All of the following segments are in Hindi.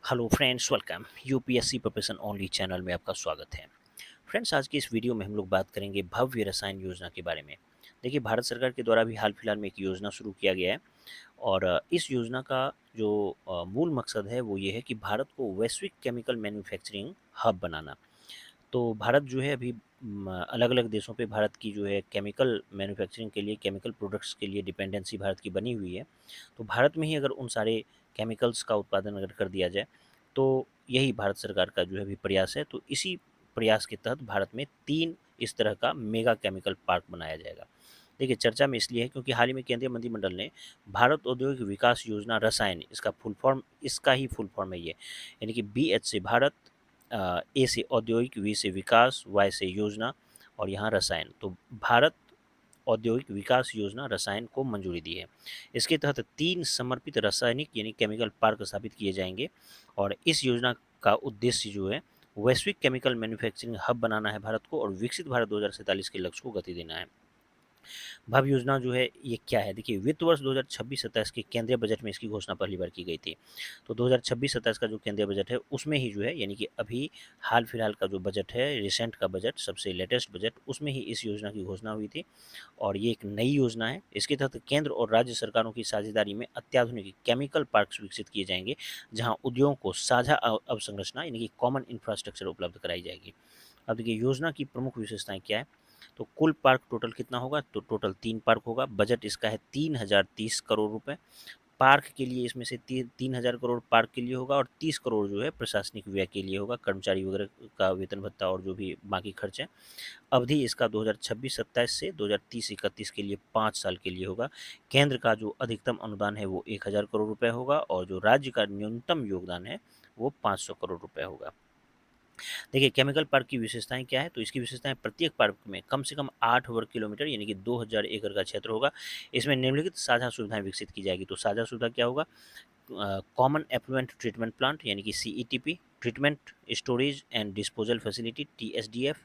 Hello friends, welcome UPSC preparation only channel में आपका स्वागत है। फ्रेंड्स, आज की इस वीडियो में हम लोग बात करेंगे भव्य रसायन योजना के बारे में। देखिए, भारत सरकार के द्वारा भी हाल फिलहाल में एक योजना शुरू किया गया है और इस योजना का जो मूल मकसद है वो ये है कि भारत को वैश्विक केमिकल मैन्युफैक्चरिंग हब बनाना। तो भारत जो है अभी अलग अलग देशों पे भारत की जो है केमिकल मैन्युफैक्चरिंग के लिए, केमिकल प्रोडक्ट्स के लिए डिपेंडेंसी भारत की बनी हुई है। तो भारत में ही अगर उन सारे केमिकल्स का उत्पादन अगर कर दिया जाए तो यही भारत सरकार का जो है अभी प्रयास है। तो इसी प्रयास के तहत भारत में 3 इस तरह का मेगा केमिकल पार्क बनाया जाएगा। देखिए, चर्चा में इसलिए है क्योंकि हाल ही में केंद्रीय मंत्रिमंडल ने भारत औद्योगिक विकास योजना रसायन, इसका ही फुल फॉर्म है ये, यानी कि BH से भारत, ए से औद्योगिक, वी से विकास, वाई से योजना और यहाँ रसायन। तो भारत औद्योगिक विकास योजना रसायन को मंजूरी दी है। इसके तहत 3 समर्पित रासायनिक यानी केमिकल पार्क स्थापित किए जाएंगे और इस योजना का उद्देश्य जो है वैश्विक केमिकल मैन्युफैक्चरिंग हब बनाना है भारत को, और विकसित भारत 2047 के लक्ष्य को गति देना है। भव्य योजना जो है ये क्या है? देखिए, वित्त वर्ष 2026-27 के केंद्रीय बजट में इसकी घोषणा पहली बार की गई थी। तो 2026-27 का जो केंद्रीय बजट है उसमें ही जो है, यानी कि अभी हाल फिलहाल का जो बजट है, रिसेंट का बजट, सबसे लेटेस्ट बजट, उसमें ही इस योजना की घोषणा हुई थी। और ये एक नई योजना है। इसके तहत केंद्र और राज्य सरकारों की साझेदारी में अत्याधुनिक केमिकल पार्क्स विकसित किए जाएंगे, जहां उद्योगों को साझा अवसंरचना यानी कि कॉमन इंफ्रास्ट्रक्चर उपलब्ध कराई जाएगी। अब देखिए, योजना की प्रमुख विशेषताएं क्या है? तो कुल पार्क टोटल कितना होगा? तो टोटल 3 पार्क होगा। बजट इसका है 3030 करोड़ रुपए। पार्क के लिए इसमें से 3000 करोड़ पार्क के लिए होगा और 30 करोड़ जो है प्रशासनिक व्यय के लिए होगा, कर्मचारी वगैरह का वेतन भत्ता और जो भी बाकी खर्च है। अवधि इसका 2026-27 से 2030-31 के लिए 5 साल के लिए होगा। केंद्र का जो अधिकतम अनुदान है वो 1000 करोड़ रुपए होगा और जो राज्य का न्यूनतम योगदान है वो 500 करोड़ रुपए होगा। देखिए, केमिकल पार्क की विशेषताएं क्या है? तो इसकी विशेषताएं, प्रत्येक पार्क में कम से कम 8 वर्ग किलोमीटर यानी कि 2000 एकड़ का क्षेत्र होगा। इसमें निम्नलिखित साझा सुविधाएं विकसित की जाएगी। तो साझा सुविधा क्या होगा? कॉमन एफ्लुएंट ट्रीटमेंट प्लांट यानी कि CETP, treatment storage and disposal facility TSDF,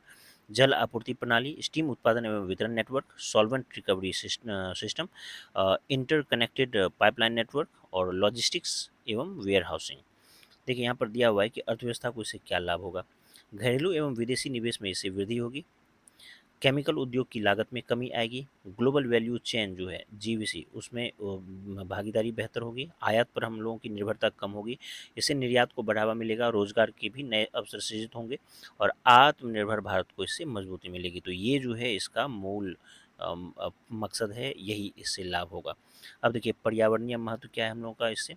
जल आपूर्ति प्रणाली, स्टीम उत्पादन एवं वितरण network, solvent recovery system, interconnected pipeline network और लॉजिस्टिक्स एवं वेयर हाउसिंग। देखिए, यहाँ पर दिया हुआ है कि अर्थव्यवस्था को इससे क्या लाभ होगा। घरेलू एवं विदेशी निवेश में इससे वृद्धि होगी, केमिकल उद्योग की लागत में कमी आएगी, ग्लोबल वैल्यू चेन जो है GVC उसमें भागीदारी बेहतर होगी, आयात पर हम लोगों की निर्भरता कम होगी, इससे निर्यात को बढ़ावा मिलेगा, रोजगार के भी नए अवसर सृजित होंगे और आत्मनिर्भर भारत को इससे मजबूती मिलेगी। तो ये जो है इसका मूल मकसद है, यही इससे लाभ होगा। अब देखिए, पर्यावरणीय महत्व क्या है हम लोगों का इससे?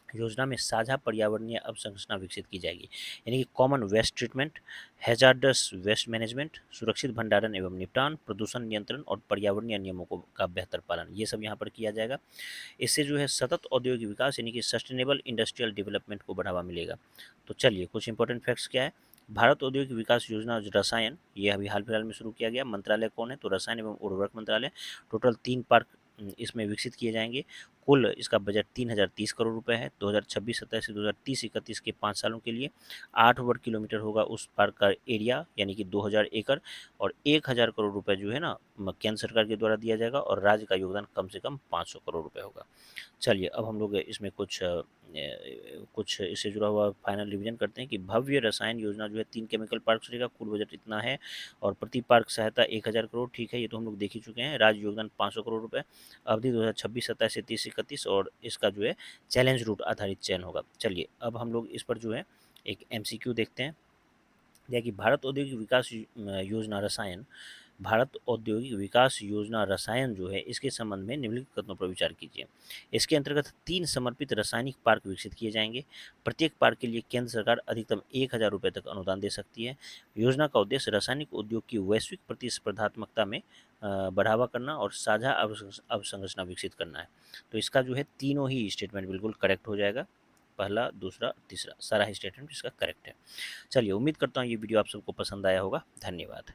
योजना में साझा पर्यावरणीय अवसंरचना विकसित की जाएगी, यानी कि common waste treatment, hazardous waste management, सुरक्षित भंडारण एवं निपटान, प्रदूषण नियंत्रण और पर्यावरणीय नियमों का बेहतर पालन, ये सब यहाँ पर किया जाएगा। इससे जो है सतत औद्योगिक विकास यानी कि सस्टेनेबल इंडस्ट्रियल डेवलपमेंट को बढ़ावा मिलेगा। तो चलिए, कुछ इंपॉर्टेंट फैक्ट्स क्या है? भारत औद्योगिक विकास योजना जो रसायन, ये अभी हाल फिलहाल में शुरू किया गया। मंत्रालय कौन है? तो रसायन एवं उर्वरक मंत्रालय। टोटल 3 पार्क इसमें विकसित किए जाएंगे। कुल इसका बजट 3030 करोड़ रुपए है। 2026-27 से 2030-31 के 5 सालों के लिए 8 वर्ग किलोमीटर होगा उस पार्क का एरिया, यानी कि 2000 एकड़, और 1000 करोड़ रुपए जो है ना केंद्र सरकार के द्वारा दिया जाएगा और राज्य का योगदान कम से कम 500 करोड़ रुपए होगा। चलिए, अब हम लोग इसमें कुछ इससे जुड़ा हुआ फाइनल रिवीजन करते हैं कि भव्य रसायन योजना जो है 3 केमिकल पार्क रहेगा, कुल बजट इतना है और प्रति पार्क सहायता 1000 करोड़। ठीक है, ये तो हम लोग देख ही चुके हैं। राज्य योगदान 500 करोड़ रुपए। अवधि 2026-27 से 30-31 और इसका जो है चैलेंज रूट आधारित चयन होगा। चलिए, अब हम लोग इस पर जो है एक MCQ देखते हैं। देखिए, भारत औद्योगिक विकास योजना रसायन जो है, इसके संबंध में निम्नलिखित कथनों पर विचार कीजिए। इसके अंतर्गत 3 समर्पित रासायनिक पार्क विकसित किए जाएंगे। प्रत्येक पार्क के लिए केंद्र सरकार अधिकतम 1000 रुपये तक अनुदान दे सकती है। योजना का उद्देश्य रासायनिक उद्योग की वैश्विक प्रतिस्पर्धात्मकता में बढ़ावा करना और साझा अवसंरचना विकसित करना है। तो इसका जो है तीनों ही स्टेटमेंट बिल्कुल करेक्ट हो जाएगा। पहला, दूसरा, तीसरा, सारा ही स्टेटमेंट इसका करेक्ट है। चलिए, उम्मीद करता हूँ ये वीडियो आप सबको पसंद आया होगा। धन्यवाद।